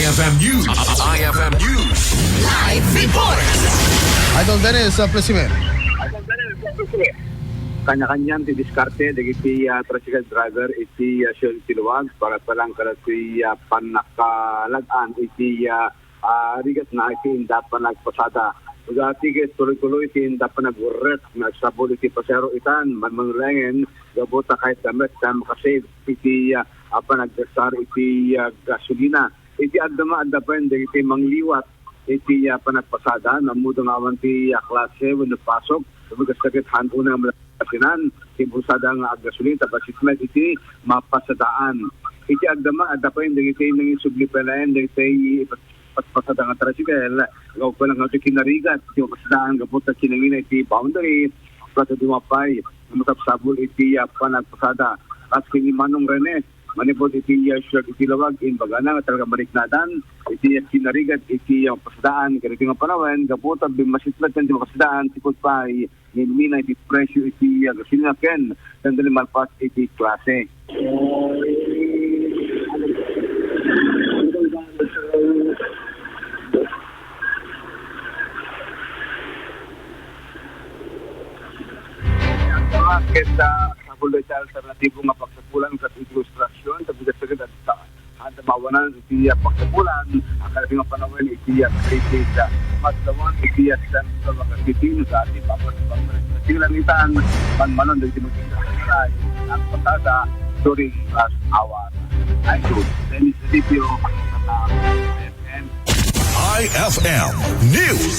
IFM News. IFM News. Live report. Idol Dennis Plesimen. Kanya-kanyang didiskarte dagiti tricycle driver iti Siyon Tiluwag para palang karat iti panakalagaan iti rigat na iti indapan nagpasada. Ugati ket tuloy-tuloy iti indapan nagurret nagsabol iti pasero itan manmangulengen gabota kahit damit tam makasave iti panagdasar iti gasolina. Iti adama-adapan dagiti mangliwat iti panagpasada namudong awan ti klase wenno pasok sabagay hando na malasinan ti busada nga gasolina tapasitmet iti mapasadaan. Iti adama-adapan dagiti nang sublipelayan dagiti pasada nga tricycle gaw pa lang iti kinarigat iti mapasadaan gabot na kinangina iti boundary plato dumapay matapsabol iti panagpasada as kini Manong Rene manipod iti Siyon Tiluwag in bagana nga talaga maniknadan iti kinarigat iti pasadaan kaniti nga panawen gabot ang bimasitlat iti pasadaan tipod pa hinumina iti presyo iti gasolina ken sandali malpas iti klase. Kita sabulay sa alternatibo nga pagsapulan sa ilustrasyon sa bigat-bigat at sa handamawanan iti pagsapulan ang kalating nga panawin iti kritis sa matlawan iti sa mga titin sa ating pagsapulan panmanon dito magkikasay ang pasada during last hour. Idol Dennis Silipio IFM News.